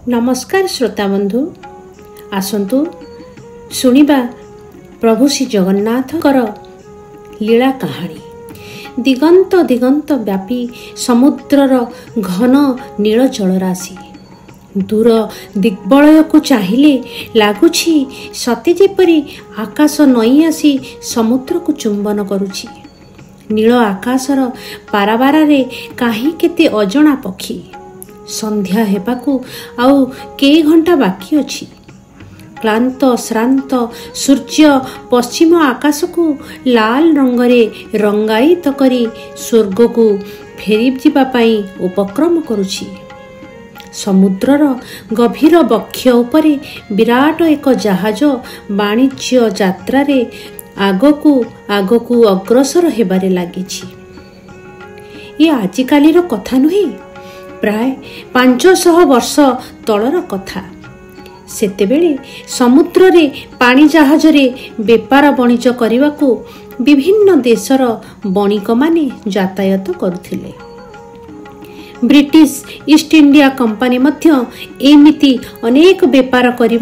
नमस्कार श्रोता बंधु, आसंतु शुणिबा प्रभु श्री जगन्नाथकर लीला कहानी। दिगंत दिगंत व्यापी समुद्रर घन नील जलराशि दूर दिग्बलय को चाहिए लगुछि सते जेपरि आकाश नई आसी समुद्र को चुंबन करुछि। नील आकाशर पाराबारे काहे केते अजଣା पक्षी। संध्या हेबाकू आउ कई घंटा बाकी अछि। क्लांत श्रांत सूर्य पश्चिम आकाश को लाल रंगरे रंगायित करी स्वर्ग को फेरी जिबा पई उपक्रम करुछि। समुद्रर गभीर बक्ष उपरे विराट एक जहाज वाणिज्य यात्रारे आगकू आगकू अग्रसर हेबारे लागिछि। ये आजिकालीर कथा नुहे, प्राय 500 वर्ष तलर कथा। सेतेबेले समुद्र रे पानी जहाज रे बेपार वाणिज्य करने विभिन्न देशर बणिक माने यातायात करुथिले। ब्रिटिश ईस्ट इंडिया कंपनी मध्य एमिति अनेक बेपार करने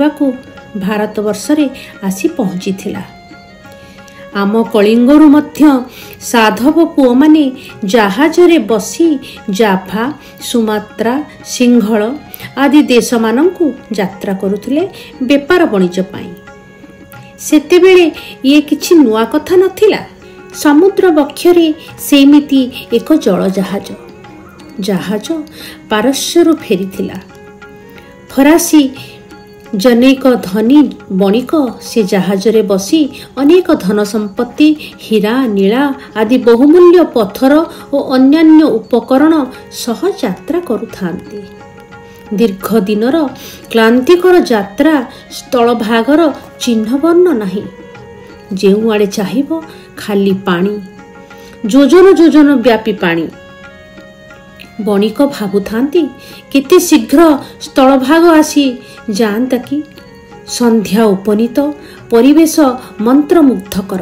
भारत वर्ष रे आसी पहुंचीथिला। आम कलिंगरू मध्य साधव पुओ माने जहाज रे बसी जाफा, सुमात्रा, सिंहल आदि देश मानंकु यात्रा करुथिले बेपार वाणिज्य पाई। सेतेबेले ये किछि नुआ कथा नथिला। समुद्र बक्षरे सेमिति एक जल जहाज पारस्यरु फेरीथिला। फरासी जनेक धनी बणिक से जहाज रे बसी अनेक धन संपत्ति, हीरा, नीला आदि बहुमूल्य पत्थर और अन्यान्य उपकरण सह यात्रा करुथांती। दीर्घ दिनर क्लांतिकर यात्रा स्थल भागर चिन्ह वर्ण नाही। जेउ आड़े चाहिबो खाली पानी, जोजन जोजन व्यापी पानी। बणिक भाबुथांती केते शीघ्र स्थल भाग आसी जानता कि। संध्या उपनीत परिवेश मंत्रमुग्धकर।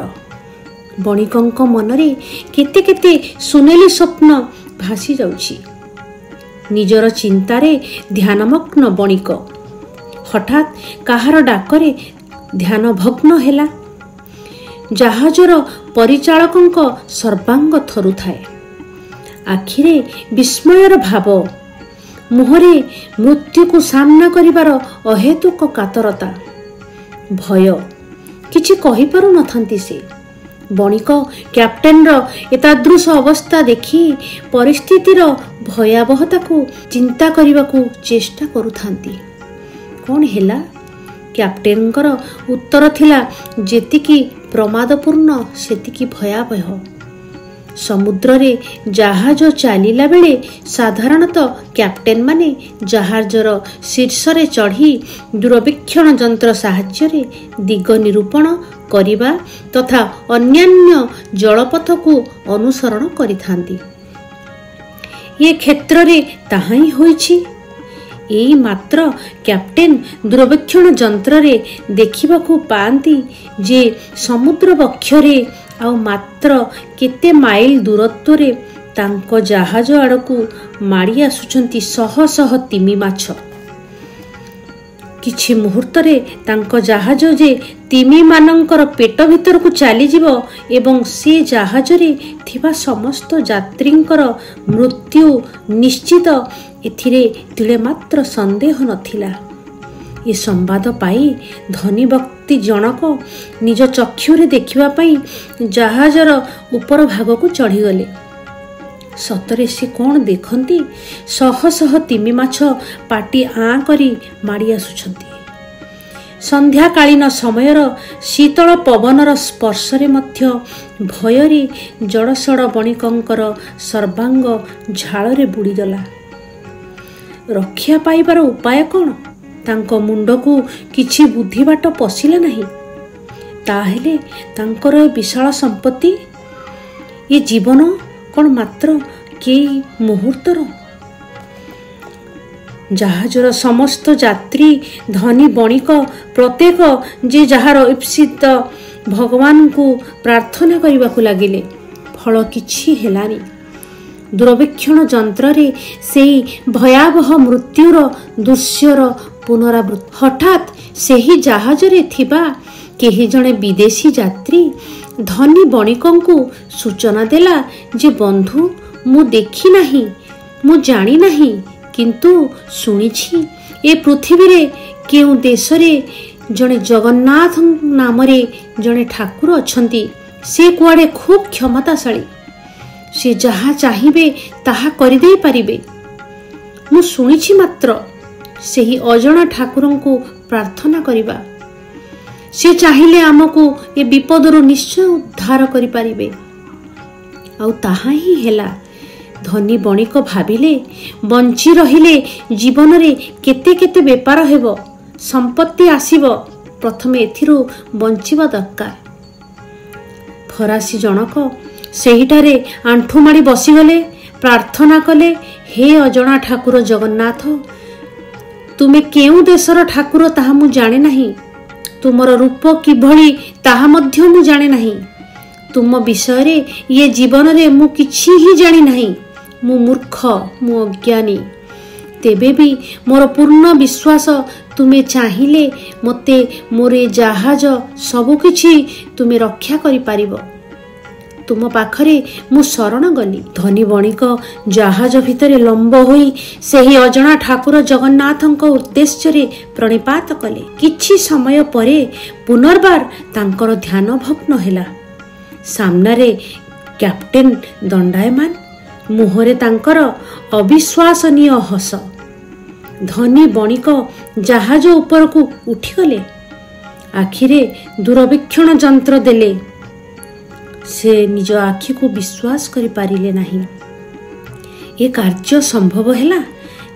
बणिकंक मनरे केते केते सुनेली स्वप्न भासी जाउछि। निजर चिंतारे ध्यानमग्न बणिक हठात काहार डाकरे ध्यान भग्न हेला। जहाजर परिचालकंक सर्वांग थरुथाए। आखिरे विस्मयर भाव, मुहरे मृत्यु को सामना करिबार अहेतुक कातरता, भय। किछि कहि पारु नथांती से। बणिक कैप्टेन रो एतादृश अवस्था देखि परिस्थितिर भयावहता को चिंता करिबाकू चेष्टा करुथांती। कोन हेला? कैप्टेनकर उत्तर थिला जेतिकी प्रमादपूर्ण सेतिकी भयावह। समुद्र रे जहाज चलिला बेले साधारणतः कैप्टेन माने जहाजर शीर्ष रे चढ़ी दूरवीक्षण यंत्र साहाय्य रे दिग निरूपण करिबा तथा अन्यान्य जलपथ को अनुसरण करिथांती। ये क्षेत्र रे ताहाई होईछि। एई मात्र कैप्टेन दूरवीक्षण यंत्र रे देखिबाकू पांती जे समुद्र बक्षरे आउ मात्र केते माइल दूरत्व रे तांको जहाज आड़कू माड़ी आसुचंती शह शह तिमी माछ। किछि मुहूर्त रे तांको जहाज जे तिमी मानंकर पेट भीतर को चली जीवो एवं से जहाज रे थिबा समस्त यात्रींकर मृत्यु निश्चित, एथिरे तिले मात्र संदेह नथिला। ये संवाद पाई धनी व्यक्ति जनक निज चक्षुरे देखिबा पई जहाजर ऊपर भाग को चढ़ी गले। सतरे से कौन देखंती? शह शह तिमी माछ पाटी आँ करी माड़ी आसुछंती। संध्याकालीन समयर शीतल पवनर स्पर्शरे मध्य भयरे जड़सड़ बणिकंकर सर्वांग झाଳରେ बुड़ीगला। रक्षा पाइबार उपाय कौन? तांको मुंडकू किछि बुद्धि बाट पशिला नाही। ताहेले तांकर विशाल संपत्ति, ये जीवन कौन मात्र केई मुहूर्तर? जहाजर समस्त यात्री धनी बणिक प्रत्येक जे जहार ईप्सित भगवान को प्रार्थना करने को लगिले। फल किछि हेलानी। दूरवीक्षण यंत्र से भयावह मृत्युर दृश्यर पुनरावृत्ति। हठात सही जहाज रे थिबा केही जणे विदेशी यात्री धनी बणिकों को सूचना देला जे बंधु मु देखी नहीं, मु जानी नहीं, किंतु सुनिछि ए पृथ्वी रे केउ देश रे जणे जगन्नाथ नाम रे जणे ठाकुर अछंती। से कुआडे खूब क्षमताशाली, से जहा चाहिबे ताहा करि देई परिबे। मु सुनिछि मात्र सेही अजणा ठाकुरं को प्रार्थना करिबा। से चाहिले आमको ए विपदरु निश्चय उद्धार करि परिबे। आउ ताहा ही हेला। धनी बणिक भाविले बंची रहिले जीवन रे केते केते बेपार हेबो, संपत्ति आसीबो, प्रथमे एथिरु बंचिबा दरकार। फरासी जनक सेहिटारे आंठु माड़ी बसीगले, प्रार्थना कले, हे अजणा ठाकुर जगन्नाथ, तुमे केउ देशर ठाकुर ताहा मु जाने नहीं, तुमर रूप किभली ताहा मध्य मु जाने नहीं, तुम विषय रे ये जीवन रे मु किछि ही जानी नहीं, मु मूर्ख, मु अज्ञानी। तेबे भी मोर पूर्ण विश्वास तुमे चाहिले मते मोर जहाज सबु किछि तुमे रक्षा करि पारिबो। तुम पाखरे मु शरण गली। धनी बणिक जहाज भितरे लंब होई सेही अजणा ठाकुर जगन्नाथଙ୍କ उद्देश्य प्रणिपात कले। किछि समय परे पुनर्बार तांकर ध्यान भग्न हेला। सामनारे कैप्टेन दंडायमान, मुहरे तांकर अविश्वसनीय हस। धनी बणिक जहाज ऊपर को उठिगले, आखिरे दूरवीक्षण यंत्र देले। से निज आखि को विश्वास करि पारिले नहीं। ए कार्य संभव हेला।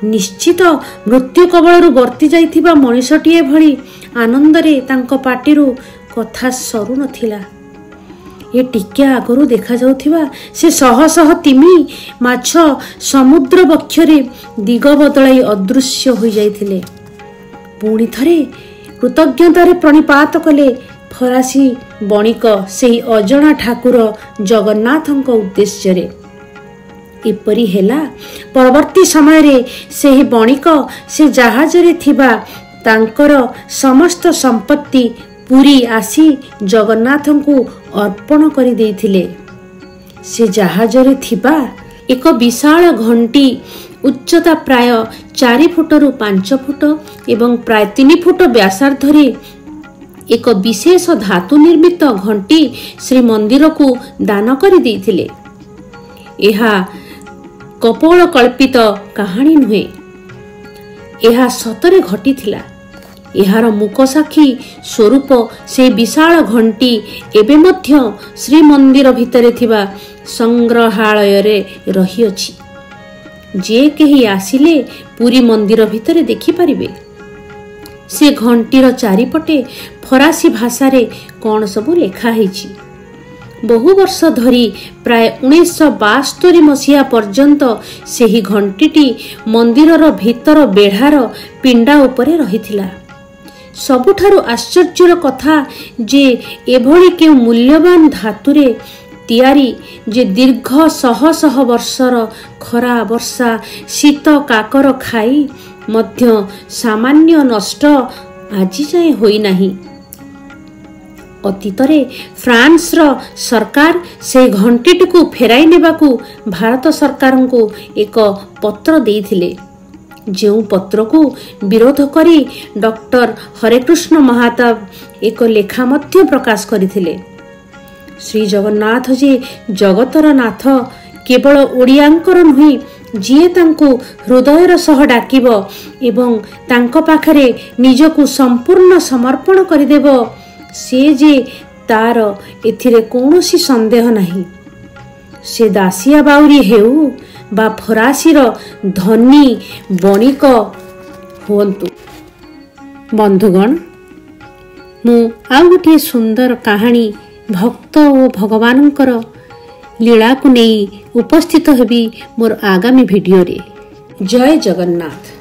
निश्चित मृत्यु कबलरू वर्ती जाइथिबा मनुष्यटीए भली आनंदरे तांको पाटिरू कथा सरू नथिला। ए टिके आगरू देखा जाउथिबा से शह शह तिमी माछ समुद्र बक्षरे दिग बदलाई अदृश्य हो जाइथिले। पुणी थरे कृतज्ञतारे प्रणिपात कले फरासी बणिक सेही अजणा ठाकुर जगन्नाथଙ୍କ उद्देश्य। एपरी हेला परवर्ती समय रे सेही बणिक से जहाज रे थिबा तांकर समस्त संपत्ति पूरी आसी जगन्नाथଙ୍କୁ अर्पण करि देइथिले। से जहाज रे थिबा एक विशाल घंटी उच्चता प्राय 4 फुटरू 5 फुट एवं प्राय 3 फुट व्यासार्ध रे एक विशेष धातु निर्मित घंटी श्री मंदिर को दान करि देइथिले। एहा कपोल कल्पित कहानी नुहे, एहा सतरे घटिथिला। एहार मुक साक्षी स्वरूप से विशाल घंटी एबे मध्य श्री मंदिर भितरे थिबा संग्रहालय रे रही अछि। जे केही आसिले पूरी मंदिर भितरे देखि परिबे। से घंटीर चारिपटे फरासी भाषा रे कौन सबु लेखा हेछि। बहु वर्ष धरी प्राय 1972 मसीहा पर्यंत सेही घंटीटी मंदिरर भीतर बेढ़ार पिंडा उपरे रहिथिला। सबुठारु आश्चर्यर कथा जे एभली के मूल्यवान धातुरे तियारी जे दीर्घ शह शह वर्षर खरा वर्षा शीत काकर खाई मध्य सामान्य नष्ट आजि जाए होई नाही। अतीतरे फ्रांस रो सरकार से घंटीटी को फेराई नेबाकू भारत सरकार को एक पत्र देइथिले। जेउ पत्र को विरोध करी डॉक्टर हरेकृष्ण महाताब एक लेखा मध्य प्रकाश करिथिले। श्री जगन्नाथ जी जगतर नाथ केवल ओडियांकर नुहे, जिए तांको हृदयर सह डाकिब एवं तांको पाखरे निजकु संपूर्ण समर्पण करिदेब, से जे तार एथिरे कौनसी संदेह नहीं। से दासिया बाउरी हेउ बा फरासीर धनी बणिक हुअन्तु। बंधुगण, मु आउ गोटे सुंदर कहानी भक्त और भगवानंकर लीला को नहीं उपस्थित हेबी मोर आगामी वीडियो रे। जय जगन्नाथ।